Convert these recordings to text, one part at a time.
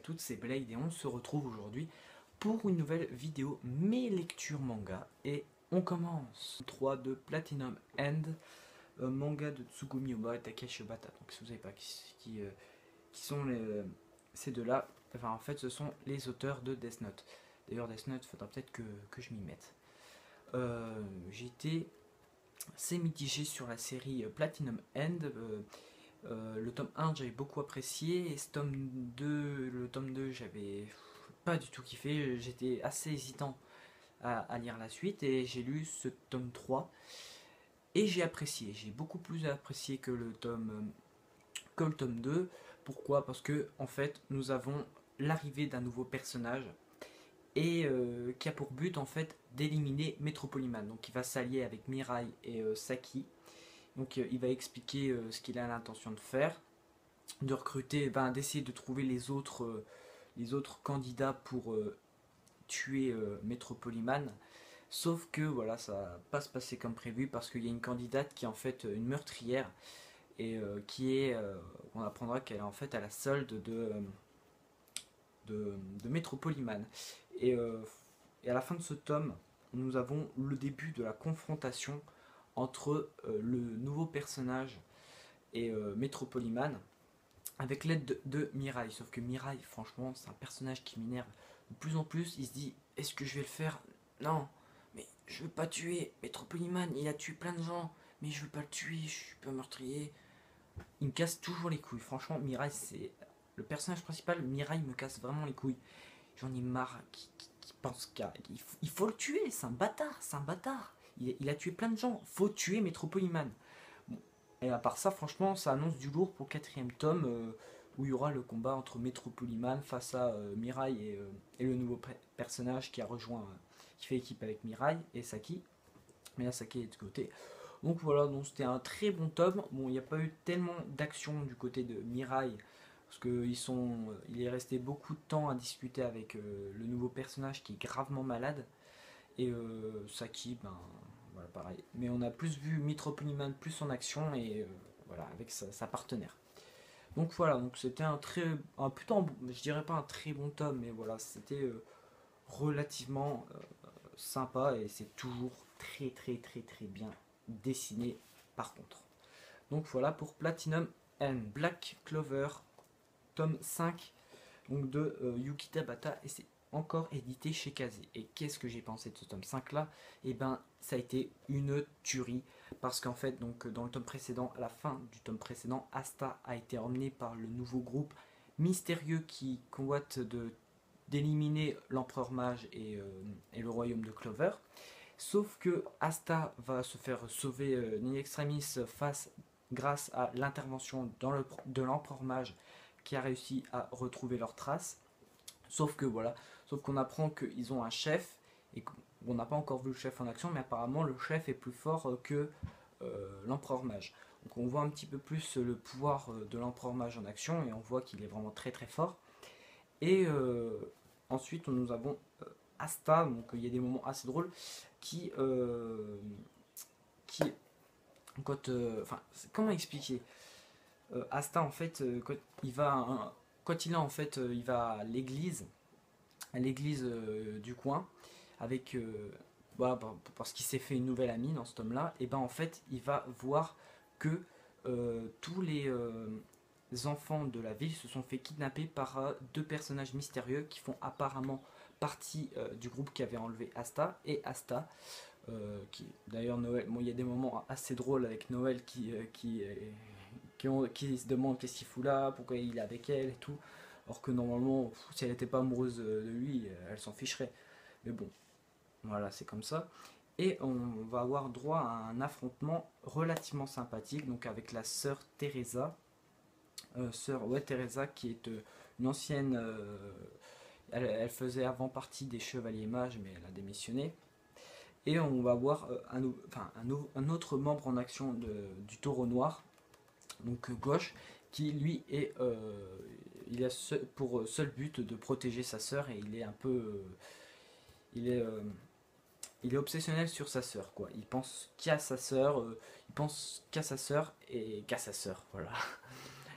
toutes, c'est Blade et on se retrouve aujourd'hui pour une nouvelle vidéo mes lectures manga et on commence 3 de Platinum End, manga de Tsugumi Ohba et Takeshi Obata. Donc si vous savez pas qui sont ces deux-là, enfin en fait ce sont les auteurs de Death Note. D'ailleurs Death Note, faudra peut-être que je m'y mette. J'ai été assez mitigé sur la série Platinum End. Le tome 1 j'avais beaucoup apprécié et ce tome 2, le tome 2 j'avais pas du tout kiffé, j'étais assez hésitant à lire la suite et j'ai lu ce tome 3 et j'ai apprécié, j'ai beaucoup plus apprécié que le tome 2. Pourquoi? Parce que en fait nous avons l'arrivée d'un nouveau personnage et qui a pour but en fait d'éliminer Metropoliman, donc il va s'allier avec Mirai et Saki. Donc il va expliquer ce qu'il a l'intention de faire, de recruter, d'essayer de trouver les autres candidats pour tuer Metropoliman. Sauf que voilà, ça va pas se passer comme prévu parce qu'il y a une candidate qui est en fait une meurtrière et on apprendra qu'elle est en fait à la solde de Metropoliman. Et, et à la fin de ce tome, nous avons le début de la confrontation entre le nouveau personnage et Metropoliman avec l'aide de Mirai. Sauf que Mirai, franchement, c'est un personnage qui m'énerve de plus en plus. Il se dit, est-ce que je vais le faire? Non, mais je veux pas tuer Metropoliman, il a tué plein de gens, mais je veux pas le tuer, je suis pas meurtrier. Il me casse toujours les couilles. Franchement, Mirai, c'est le personnage principal. Mirai me casse vraiment les couilles. J'en ai marre qui pense qu'il faut le tuer, c'est un bâtard, c'est un bâtard. Il a tué plein de gens, faut tuer Metropoliman. Bon. Et à part ça, franchement, ça annonce du lourd pour le quatrième tome où il y aura le combat entre Metropoliman face à Mirai et le nouveau personnage qui a rejoint, qui fait équipe avec Mirai et Saki. Mais là, Saki est de côté. Donc voilà, donc c'était un très bon tome. Bon, il n'y a pas eu tellement d'action du côté de Mirai parce qu'il est resté beaucoup de temps à discuter avec le nouveau personnage qui est gravement malade. Et Saki, voilà, pareil. Mais on a plus vu Metropoliman plus en action et voilà, avec sa partenaire. Donc voilà, donc c'était plutôt, je dirais pas un très bon tome, mais voilà, c'était relativement sympa et c'est toujours très bien dessiné par contre. Donc voilà pour Platinum and Black Clover, tome 5 donc de Yuki Tabata et c'est encore édité chez Kazé. Et qu'est-ce que j'ai pensé de ce tome 5 là? Et ben ça a été une tuerie parce qu'en fait donc dans le tome précédent, à la fin du tome précédent, Asta a été emmené par le nouveau groupe mystérieux qui convoite d'éliminer l'empereur mage et le royaume de Clover. Sauf que Asta va se faire sauver in extremis grâce à l'intervention de l'empereur mage qui a réussi à retrouver leurs traces. Sauf que voilà, sauf qu'on apprend qu'ils ont un chef et qu'on n'a pas encore vu le chef en action, mais apparemment le chef est plus fort que l'empereur mage. Donc on voit un petit peu plus le pouvoir de l'empereur mage en action et on voit qu'il est vraiment très fort. Et ensuite nous avons Asta, donc il y a des moments assez drôles qui quand comment expliquer, Asta en fait quand il en fait il va à l'église du coin avec voilà, parce qu'il s'est fait une nouvelle amie dans ce tome là, et ben en fait il va voir que tous les enfants de la ville se sont fait kidnapper par deux personnages mystérieux qui font apparemment partie du groupe qui avait enlevé Asta. Et Asta qui d'ailleurs Noël, bon il y a des moments assez drôles avec Noël qui se demande qu'est-ce qu'il fout là, pourquoi il est avec elle et tout, alors que normalement si elle n'était pas amoureuse de lui elle s'en ficherait, mais bon voilà c'est comme ça. Et on va avoir droit à un affrontement relativement sympathique donc avec la sœur Teresa, Teresa qui est une ancienne elle faisait avant partie des Chevaliers Mages mais elle a démissionné. Et on va voir un autre membre en action du Taureau Noir, donc gauche, qui lui il a pour seul but de protéger sa sœur et il est un peu il est obsessionnel sur sa sœur quoi. Il pense qu'à sa sœur, il pense qu'à sa sœur et qu'à sa sœur, voilà.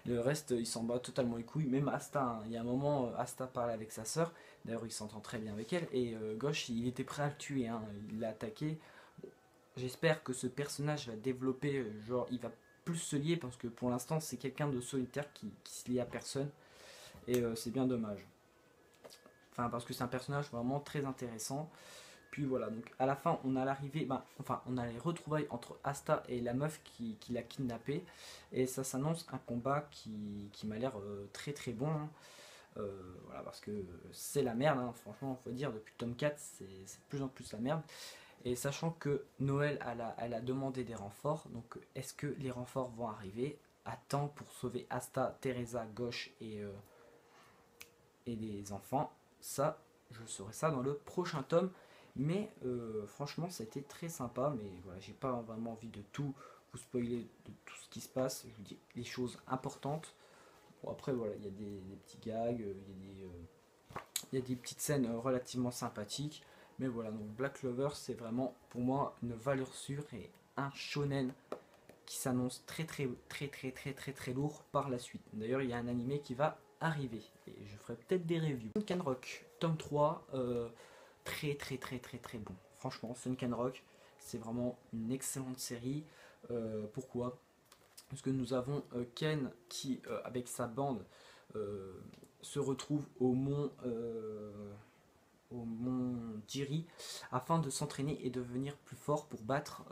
Le reste, il s'en bat totalement les couilles. Même Asta, hein. Il y a un moment, Asta parle avec sa sœur. D'ailleurs, il s'entend très bien avec elle. Et Gauche, il était prêt à le tuer, hein. Il l'a attaqué. J'espère que ce personnage va développer, genre, il va plus se lier parce que pour l'instant, c'est quelqu'un de solitaire qui se lie à personne. Et c'est bien dommage. Enfin, parce que c'est un personnage vraiment très intéressant. Puis voilà, donc à la fin, on a l'arrivée, enfin, on a les retrouvailles entre Asta et la meuf qui l'a kidnappé. Et ça s'annonce un combat qui m'a l'air très très bon, hein. Voilà, parce que c'est la merde, hein, franchement, faut dire, depuis le tome 4, c'est de plus en plus la merde. Et sachant que Noël, elle a demandé des renforts, donc est-ce que les renforts vont arriver à temps pour sauver Asta, Teresa, Gauche et les enfants? Ça, je saurai ça dans le prochain tome. Mais franchement, ça a été très sympa. Mais voilà, j'ai pas vraiment envie de tout vous spoiler de tout ce qui se passe. Je vous dis les choses importantes. Bon, après, voilà, il y a des petits gags, il y a des petites scènes relativement sympathiques. Mais voilà, donc Black Clover, c'est vraiment pour moi une valeur sûre et un shonen qui s'annonce très lourd par la suite. D'ailleurs, il y a un animé qui va arriver et je ferai peut-être des reviews. Sunken Rock, tome 3, très bon. Franchement, Sunken Rock, c'est vraiment une excellente série. Pourquoi? Parce que nous avons Ken qui, avec sa bande, se retrouve au mont Jiri afin de s'entraîner et devenir plus fort pour battre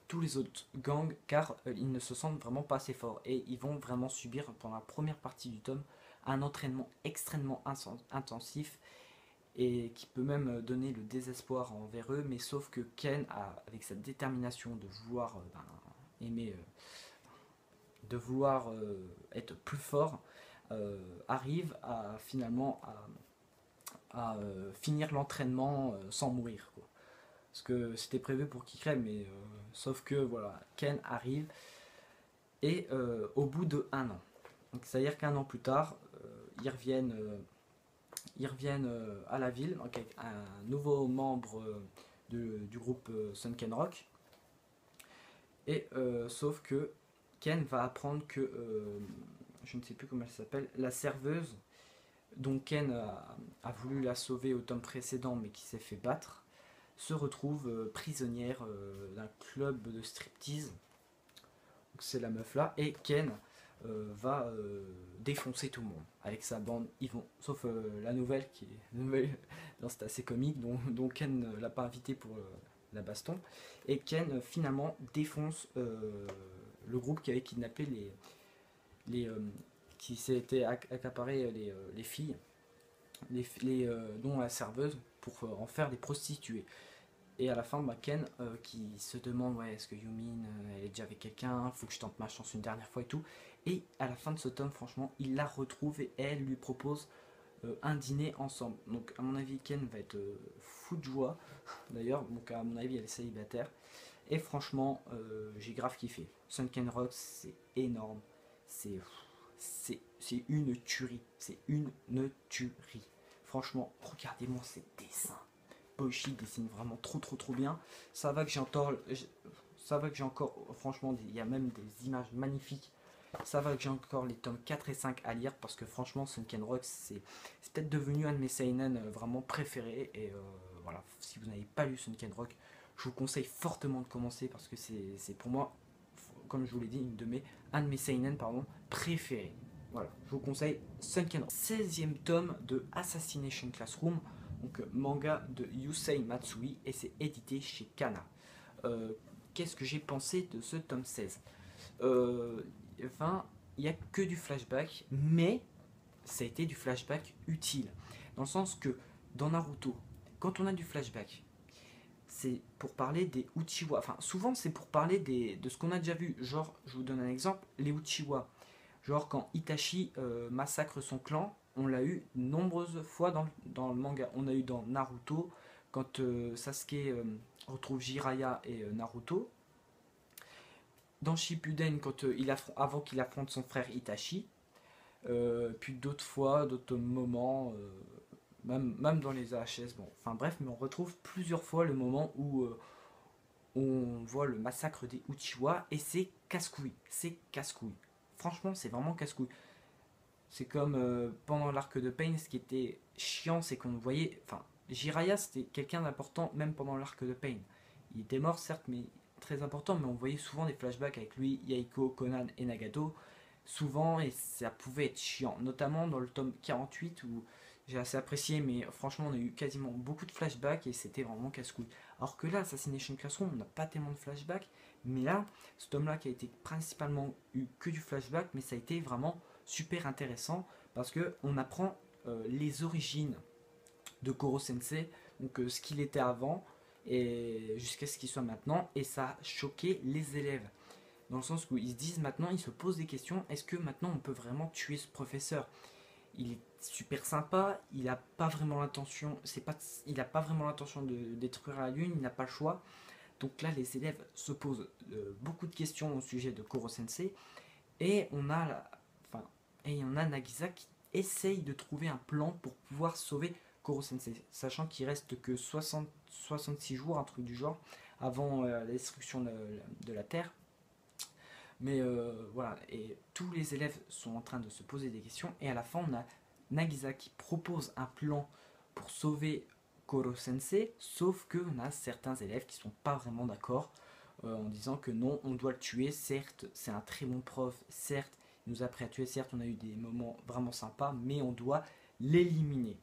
tous les autres gangs, car ils ne se sentent vraiment pas assez forts et ils vont vraiment subir pendant la première partie du tome un entraînement extrêmement intensif et qui peut même donner le désespoir envers eux, mais sauf que Ken, avec sa détermination de vouloir de vouloir être plus fort, arrive à finalement à finir l'entraînement sans mourir, quoi. Parce que c'était prévu pour qu'il crève, mais sauf que voilà, Ken arrive et au bout de 1 an. Donc c'est-à-dire qu'un an plus tard, ils reviennent à la ville, donc avec un nouveau membre du groupe Sunken Rock. Et sauf que Ken va apprendre que, je ne sais plus comment elle s'appelle, la serveuse, dont Ken a voulu la sauver au tome précédent mais qui s'est fait battre, se retrouve prisonnière d'un club de striptease. Donc c'est la meuf là, et Ken va défoncer tout le monde avec sa bande. Ils vont, sauf la nouvelle qui est nouvelle, c'est assez comique, dont Ken ne l'a pas invité pour la baston. Et Ken finalement défonce le groupe qui avait kidnappé les qui s'était accaparé les filles, dont la serveuse, pour en faire des prostituées. Et à la fin, Ken qui se demande, ouais, est-ce que Yumin elle est déjà avec quelqu'un, faut que je tente ma chance une dernière fois et tout. Et à la fin de ce tome, franchement, il la retrouve et elle lui propose un dîner ensemble. Donc à mon avis, Ken va être fou de joie. D'ailleurs, donc à mon avis, elle est célibataire. Et franchement, j'ai grave kiffé. Sunken Rock, c'est énorme. C'est une tuerie. C'est une tuerie. Franchement, regardez-moi ces dessins. Boichi dessine vraiment trop bien. Ça va que j'ai encore, franchement, il y a même des images magnifiques. Ça va que j'ai encore les tomes 4 et 5 à lire parce que franchement, Sunken Rock, c'est peut-être devenu un de mes seinen vraiment préférés. Et voilà, si vous n'avez pas lu Sunken Rock, je vous conseille fortement de commencer parce que c'est pour moi, comme je vous l'ai dit, un de mes seinen préférés. Voilà, je vous conseille Sunken Rock. 16e tome de Assassination Classroom, donc manga de Yusei Matsui, et c'est édité chez Kana. Qu'est-ce que j'ai pensé de ce tome 16? Enfin, il n'y a que du flashback, mais ça a été du flashback utile. Dans le sens que dans Naruto, quand on a du flashback, c'est pour parler des Uchiwa. Enfin, souvent c'est pour parler de ce qu'on a déjà vu. Genre, je vous donne un exemple, les Uchiwa. Genre quand Itachi massacre son clan, on l'a eu nombreuses fois dans le manga. On a eu dans Naruto, quand Sasuke retrouve Jiraiya et Naruto. Dans Shippuden, quand, avant qu'il affronte son frère Itachi. Puis d'autres fois, d'autres moments, même dans les AHS. Bon, enfin bref, mais on retrouve plusieurs fois le moment où on voit le massacre des Uchiwa et c'est casse-couille. C'est casse-couille. franchement, c'est vraiment casse-couille. C'est comme pendant l'arc de Pain, ce qui était chiant, c'est qu'on voyait. Enfin, Jiraiya, c'était quelqu'un d'important, même pendant l'arc de Pain. Il était mort, certes, mais très important, mais on voyait souvent des flashbacks avec lui, Yaiko, Conan et Nagato. Souvent, et ça pouvait être chiant, notamment dans le tome 48 où j'ai assez apprécié, mais franchement, on a eu quasiment beaucoup de flashbacks et c'était vraiment casse-couille. Alors que là, Assassination Classroom, on n'a pas tellement de flashbacks, mais là, ce tome-là qui a été principalement eu que du flashback, mais ça a été vraiment super intéressant parce que on apprend les origines de Koro Sensei, donc ce qu'il était avant et jusqu'à ce qu'il soit maintenant, et ça a choqué les élèves dans le sens où ils se disent maintenant, ils se posent des questions, est-ce que maintenant on peut vraiment tuer ce professeur? Il est super sympa, il n'a pas vraiment l'intention, il n'a pas vraiment l'intention de détruire la lune, il n'a pas le choix. Donc là, les élèves se posent beaucoup de questions au sujet de Koro Sensei, et enfin, et on a Nagisa qui essaye de trouver un plan pour pouvoir sauver Koro Sensei, sachant qu'il reste que 66 jours, un truc du genre, avant la destruction de la Terre. Mais voilà, et tous les élèves sont en train de se poser des questions, et à la fin, on a Nagisa qui propose un plan pour sauver Koro Sensei, sauf qu'on a certains élèves qui sont pas vraiment d'accord en disant que non, on doit le tuer. Certes, c'est un très bon prof, certes, il nous a appris à tuer, certes, on a eu des moments vraiment sympas, mais on doit l'éliminer.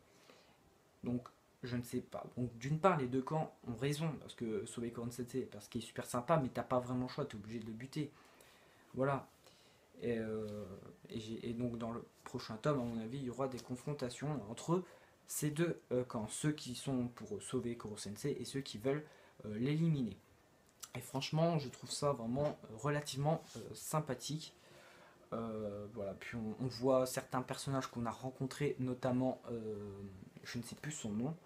Donc, je ne sais pas. Donc, d'une part, les deux camps ont raison, parce que sauver Koro Sensei, parce qu'il est super sympa, mais t'as pas vraiment le choix, t'es obligé de le buter. Voilà. Et donc dans le prochain tome, à mon avis, il y aura des confrontations entre ces deux camps, ceux qui sont pour sauver Koro Sensei et ceux qui veulent l'éliminer. Et franchement, je trouve ça vraiment relativement sympathique. Voilà. Puis on voit certains personnages qu'on a rencontrés, notamment, je ne sais plus son nom,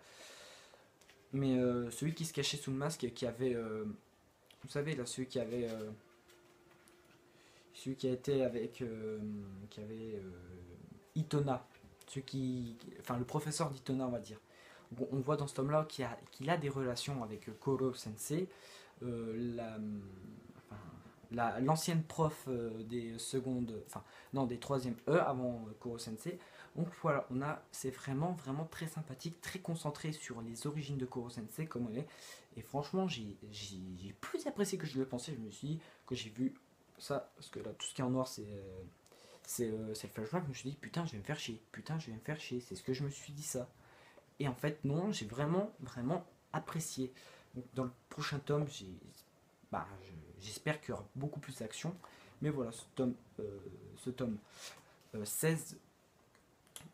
mais celui qui se cachait sous le masque, qui avait, vous savez là, celui qui a été avec qui avait Itona, enfin le professeur d'Itona, on va dire. On voit dans ce tome là qu'il a des relations avec Koro Sensei, l'ancienne prof des secondes, enfin non, des troisième E avant Koro Sensei. Donc voilà, c'est vraiment très sympathique, très concentré sur les origines de Koro Sensei comme on est. Et franchement, j'ai plus apprécié que je le pensais. Je me suis dit que j'ai vu ça, parce que là tout ce qui est en noir c'est le flashback. Je me suis dit putain, je vais me faire chier, c'est ce que je me suis dit ça. Et en fait non, j'ai vraiment apprécié. Donc, dans le prochain tome, j'espère qu'il y aura beaucoup plus d'action, mais voilà, ce tome 16,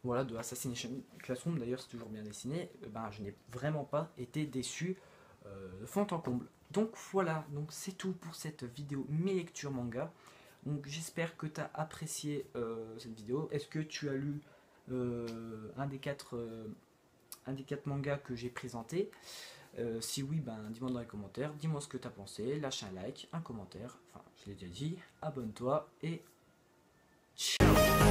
voilà, de Assassination Classroom, d'ailleurs c'est toujours bien dessiné, je n'ai vraiment pas été déçu de fond en comble. Donc voilà, donc c'est tout pour cette vidéo mes lectures manga. Donc j'espère que tu as apprécié cette vidéo. Est-ce que tu as lu un des quatre mangas que j'ai présenté? Si oui, dis-moi dans les commentaires, dis-moi ce que tu as pensé, lâche un like, un commentaire, enfin je l'ai déjà dit, abonne-toi et ciao.